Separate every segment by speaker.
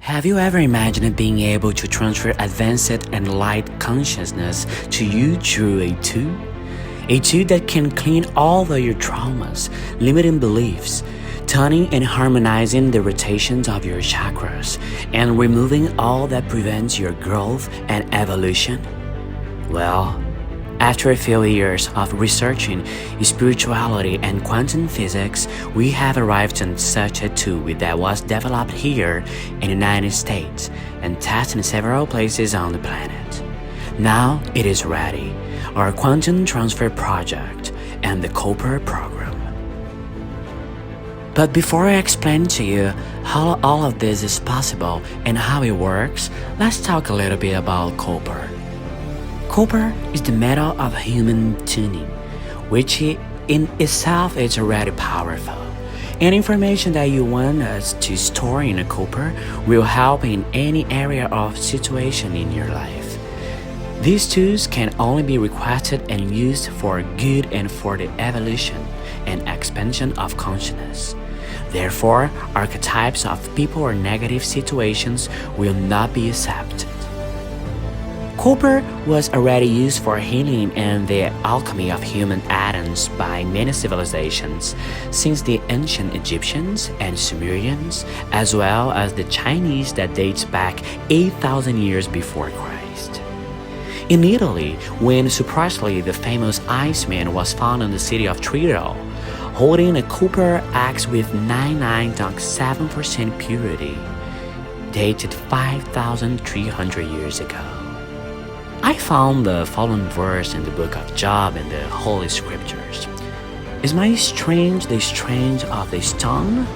Speaker 1: Have you ever imagined being able to transfer advanced and light consciousness to you through a tool? A tool that can clean all of your traumas, limiting beliefs, tuning and harmonizing the rotations of your chakras, and removing all that prevents your growth and evolution? Well, after a few years of researching spirituality and quantum physics, we have arrived on such a tool that was developed here in the United States and tested in several places on the planet. Now it is ready, our quantum transfer project and the Cooper program. But before I explain to you how all of this is possible and how it works, let's talk a little bit about Cooper. Cooper is the metal of human tuning, which in itself is already powerful. Any information that you want us to store in a Cooper will help in any area of situation in your life. These tools can only be requested and used for good and for the evolution and expansion of consciousness. Therefore, archetypes of people or negative situations will not be accepted. Copper was already used for healing and the alchemy of human atoms by many civilizations, since the ancient Egyptians and Sumerians, as well as the Chinese that dates back 8,000 years before Christ. In Italy, when supposedly the famous Iceman was found in the city of Trito, holding a copper axe with 99.7% purity, dated 5,300 years ago. I found the following verse in the book of Job in the Holy Scriptures. Is my strength the strength of the stone,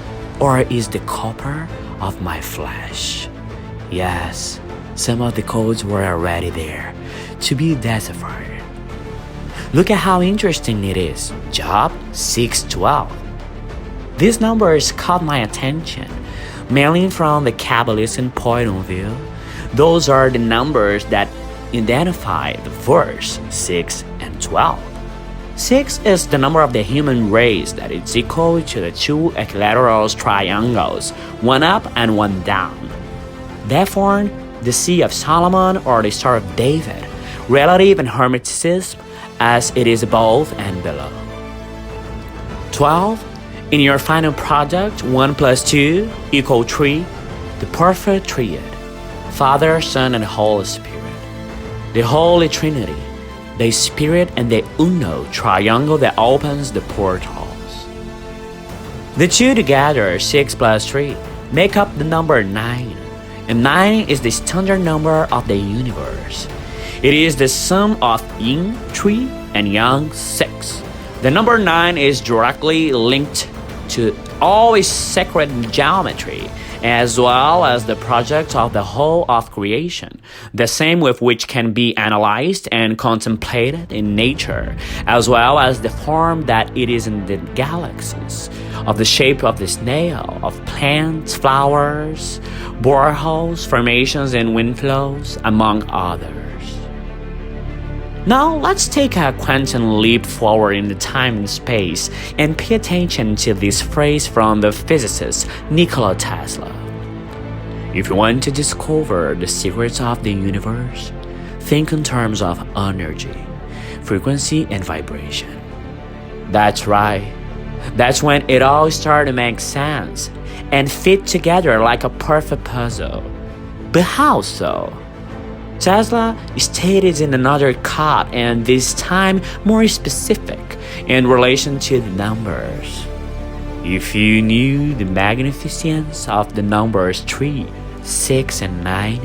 Speaker 1: or is the copper of my flesh? Yes, some of the codes were already there to be deciphered. Look at how interesting it is. Job 6:12. These numbers caught my attention, mainly from the Kabbalistic point of view. Those are the numbers that identify the verse 6 and 12. 6 is the number of the human race that is equal to the two equilateral triangles, one up and one down. Therefore, the Sea of Solomon or the Star of David, relative and hermeticism as it is above and below. 12. In your final product, 1 plus 2 equal 3, the perfect triad, Father, Son, and Holy Spirit. The Holy Trinity, the Spirit and the Uno triangle that opens the portals. The two together, 6 plus 3, make up the number 9, and 9 is the standard number of the universe. It is the sum of Yin 3 and Yang 6. The number 9 is directly linked to all sacred geometry, as well as the project of the whole of creation, the same with which can be analyzed and contemplated in nature, as well as the form that it is in the galaxies, of the shape of the snail, of plants, flowers, boreholes, formations, and wind flows, among others. Now, let's take a quantum leap forward in the time and space and pay attention to this phrase from the physicist Nikola Tesla. If you want to discover the secrets of the universe, think in terms of energy, frequency, and vibration. That's right. That's when it all started to make sense and fit together like a perfect puzzle. But how so? Tesla stated in another quote, and this time more specific in relation to the numbers. If you knew the magnificence of the numbers 3, 6, and 9,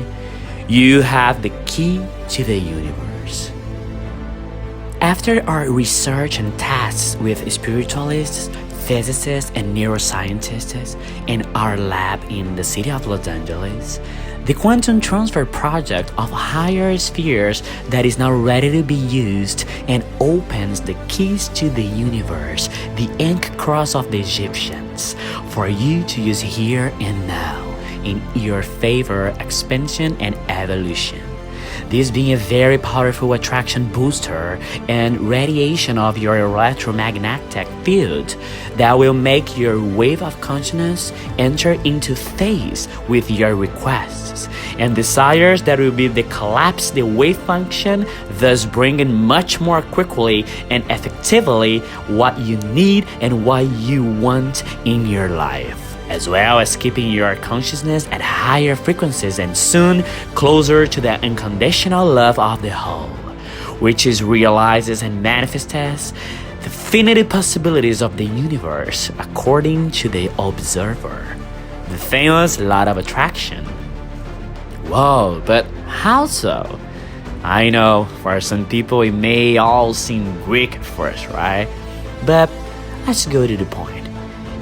Speaker 1: you have the key to the universe. After our research and tests with spiritualists, physicists, and neuroscientists in our lab in the city of Los Angeles, the quantum transfer project of higher spheres that is now ready to be used and opens the keys to the universe, the ink cross of the Egyptians, for you to use here and now in your favor, expansion, and evolution. This being a very powerful attraction booster and radiation of your electromagnetic field that will make your wave of consciousness enter into phase with your requests and desires that will be the collapse the wave function, thus bringing much more quickly and effectively what you need and what you want in your life, as well as keeping your consciousness at higher frequencies and soon closer to the unconditional love of the whole, which is realizes and manifests the finite possibilities of the universe according to the observer, the famous law of attraction. Whoa, but how so? I know for some people it may all seem Greek at first, right? But let's go to the point.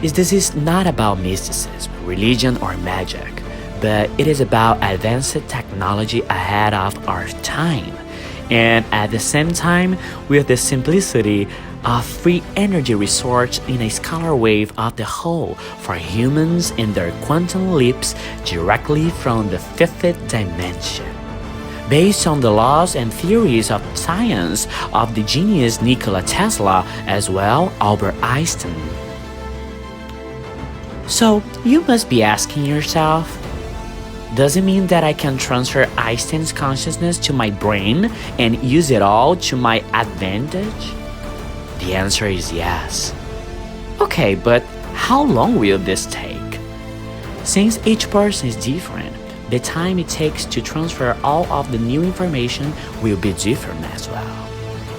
Speaker 1: This is not about mysticism, religion, or magic, but it is about advanced technology ahead of our time, and at the same time with the simplicity of free energy resource in a scalar wave of the whole for humans in their quantum leaps directly from the fifth dimension. Based on the laws and theories of science of the genius Nikola Tesla as well Albert Einstein. So, you must be asking yourself, does it mean that I can transfer Einstein's consciousness to my brain and use it all to my advantage? The answer is yes. Okay, but how long will this take? Since each person is different, the time it takes to transfer all of the new information will be different as well.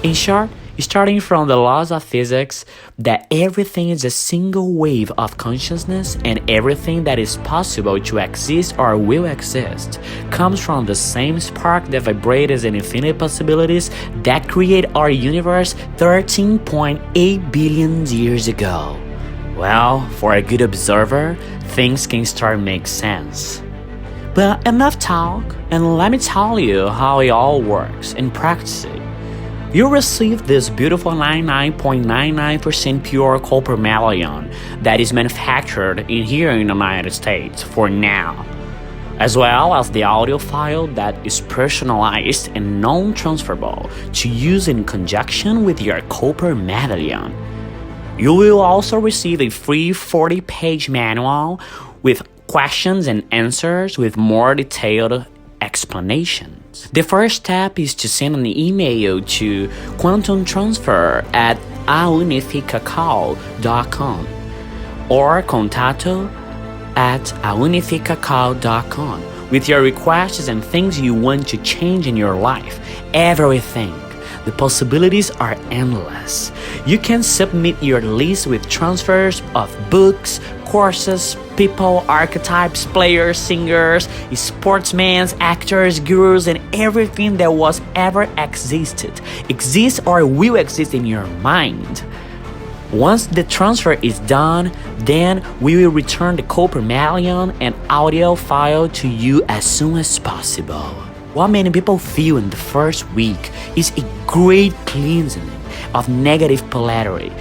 Speaker 1: In short, starting from the laws of physics, that everything is a single wave of consciousness and everything that is possible to exist or will exist comes from the same spark that vibrates in infinite possibilities that create our universe 13.8 billion years ago. Well, for a good observer, things can start to make sense. But enough talk, and let me tell you how it all works in practice. You receive this beautiful 99.99% pure copper medallion that is manufactured here in the United States for now, as well as the audio file that is personalized and non-transferable to use in conjunction with your copper medallion. You will also receive a free 40-page manual with questions and answers with more detailed explanations. The first step is to send an email to quantumtransfer@aunificacao.com or contato@aunificacao.com with your requests and things you want to change in your life. Everything. The possibilities are endless. You can submit your list with transfers of books, courses, people, archetypes, players, singers, sportsmen, actors, gurus, and everything that was ever exists or will exist in your mind. Once the transfer is done, then we will return the copper medallion and audio file to you as soon as possible. What many people feel in the first week is a great cleansing of negative polarity,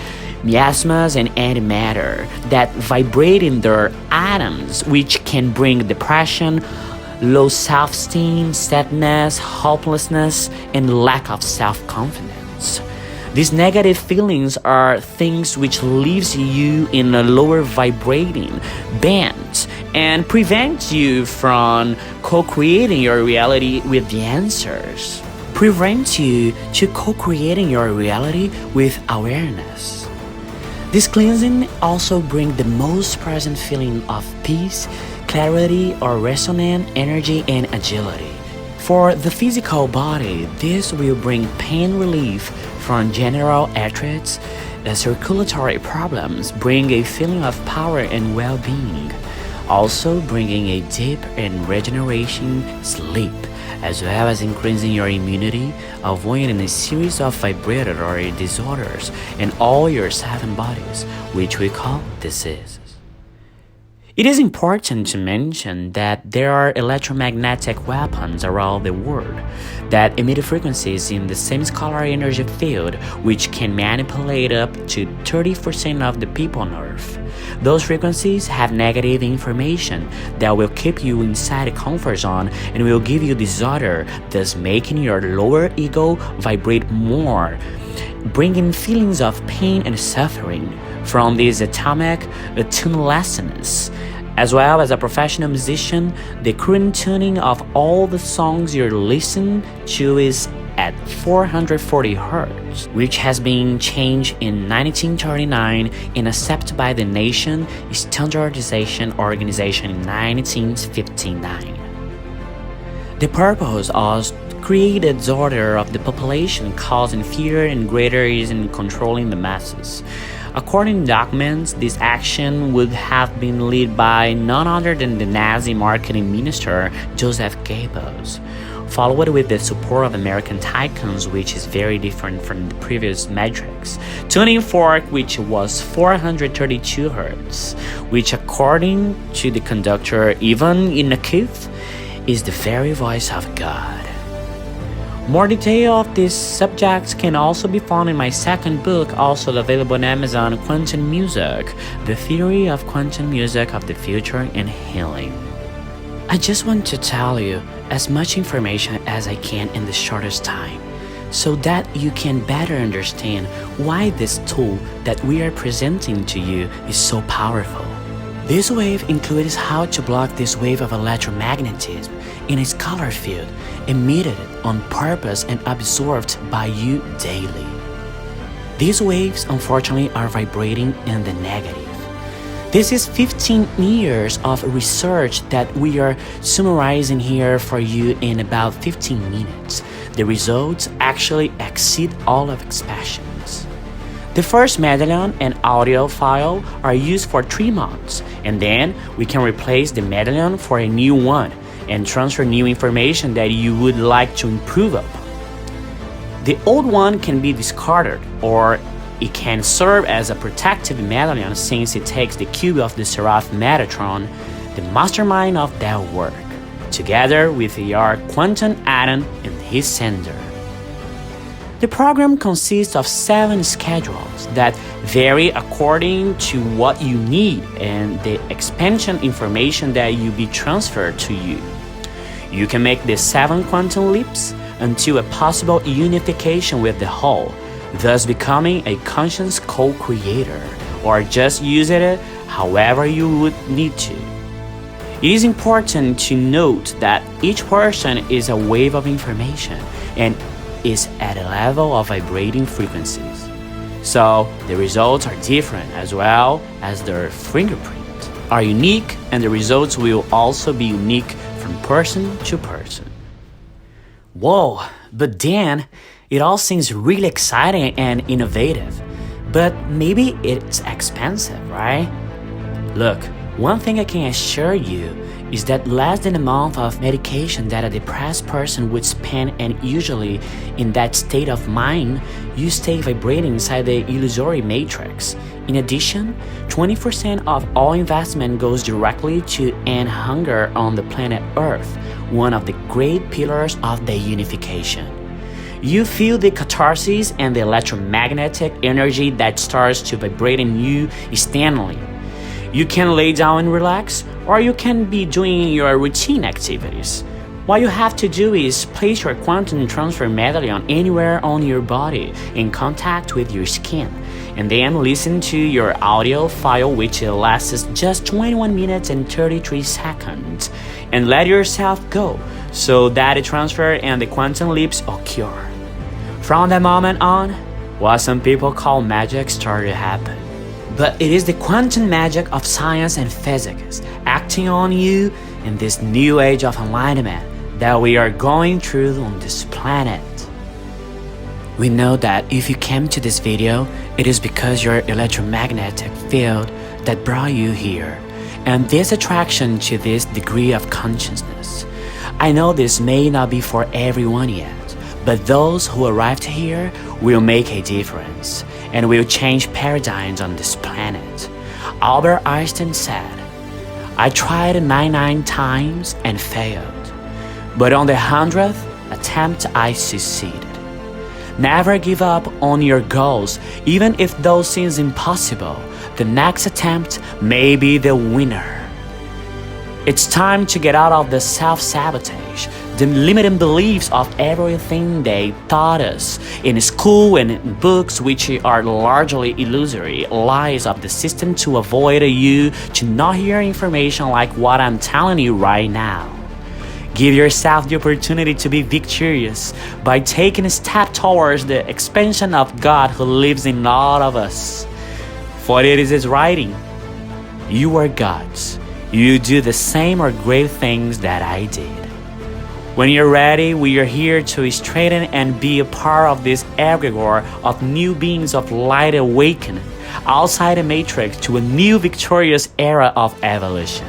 Speaker 1: miasmas and antimatter that vibrate in their atoms, which can bring depression, low self-esteem, sadness, hopelessness, and lack of self-confidence. These negative feelings are things which leaves you in a lower vibrating band and prevent you from co-creating your reality with the answers. Prevent you to co-creating your reality with awareness. This cleansing also brings the most present feeling of peace, clarity, or resonant energy and agility. For the physical body, this will bring pain relief from general arthritis, circulatory problems, bring a feeling of power and well-being, also bringing a deep and regeneration sleep, as well as increasing your immunity, avoiding a series of vibratory disorders in all your 7 bodies, which we call diseases. It is important to mention that there are electromagnetic weapons around the world that emit frequencies in the same scalar energy field, which can manipulate up to 30% of the people on Earth. Those frequencies have negative information that will keep you inside a comfort zone and will give you disorder, thus making your lower ego vibrate more, bringing feelings of pain and suffering from this atomic tunelessness. As well as a professional musician, the current tuning of all the songs you're listening to is at 440 Hz, which has been changed in 1939 and accepted by the Nation Standardization Organization in 1959. The purpose of create a disorder of the population, causing fear and greater ease in controlling the masses. According to documents, this action would have been led by none other than the Nazi marketing minister Joseph Goebbels, followed with the support of American tycoons, which is very different from the previous metrics. Tuning fork, which was 432 Hz, which according to the conductor Ivan Inakif, is the very voice of God. More detail of these subjects can also be found in my second book, also available on Amazon, Quantum Music, The Theory of Quantum Music of the Future and Healing. I just want to tell you as much information as I can in the shortest time, so that you can better understand why this tool that we are presenting to you is so powerful. This wave includes how to block this wave of electromagnetism in a scalar field emitted on purpose and absorbed by you daily. These waves unfortunately are vibrating in the negative. This is 15 years of research that we are summarizing here for you in about 15 minutes. The results actually exceed all of expectations. The first medallion and audio file are used for 3 months, and then we can replace the medallion for a new one and transfer new information that you would like to improve upon. The old one can be discarded, or it can serve as a protective medallion since it takes the cube of the Seraph Metatron, the mastermind of that work, together with your quantum atom in his center. The program consists of 7 schedules that vary according to what you need and the expansion information that will be transferred to you. You can make the 7 quantum leaps until a possible unification with the whole, thus becoming a conscious co-creator, or just use it however you would need to. It is important to note that each person is a wave of information and is at a level of vibrating frequencies. So the results are different as well as their fingerprint are unique, and the results will also be unique from person to person. Whoa, but Dan, it all seems really exciting and innovative, but maybe it's expensive, right? Look, one thing I can assure you is that less than a month of medication that a depressed person would spend, and usually in that state of mind, you stay vibrating inside the illusory matrix. In addition, 20% of all investment goes directly to end hunger on the planet Earth, one of the great pillars of the unification. You feel the catharsis and the electromagnetic energy that starts to vibrate in you instantly. You can lay down and relax, or you can be doing your routine activities. What you have to do is place your quantum transfer medallion anywhere on your body in contact with your skin, and then listen to your audio file, which lasts just 21 minutes and 33 seconds, and let yourself go so that the transfer and the quantum leaps occur. From that moment on, what some people call magic started to happen. But it is the quantum magic of science and physics acting on you in this new age of enlightenment that we are going through on this planet. We know that if you came to this video, it is because your electromagnetic field that brought you here, and this attraction to this degree of consciousness. I know this may not be for everyone yet, but those who arrived here will make a difference and will change paradigms on this planet. Albert Einstein said, I tried 99 times and failed, but on the 100th attempt I succeeded. Never give up on your goals, even if those seem impossible. The next attempt may be the winner. It's time to get out of the self-sabotage, the limiting beliefs of everything they taught us in school and in books, which are largely illusory lies of the system to avoid you to not hear information like what I'm telling you right now. Give yourself the opportunity to be victorious by taking a step towards the expansion of God who lives in all of us. For it is His writing, "You are God's. You do the same or great things that I did." When you're ready, we are here to straighten and be a part of this egregore of new beings of light awakening outside the matrix to a new victorious era of evolution.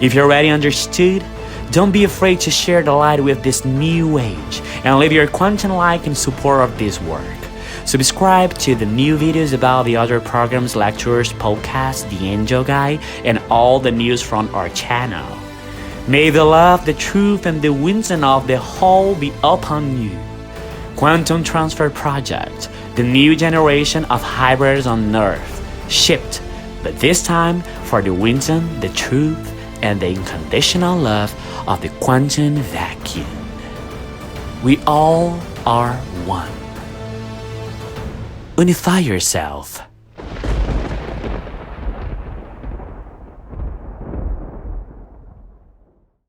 Speaker 1: If you're already understood, don't be afraid to share the light with this new age and leave your quantum light in support of this work. Subscribe to the new videos about the other programs, lectures, podcasts, the Angel Guide, and all the news from our channel. May the love, the truth, and the wisdom of the whole be upon you. Quantum Transfer Project, the new generation of hybrids on Earth, shipped, but this time for the wisdom, the truth, and the unconditional love of the quantum vacuum. We all are one. Unify yourself.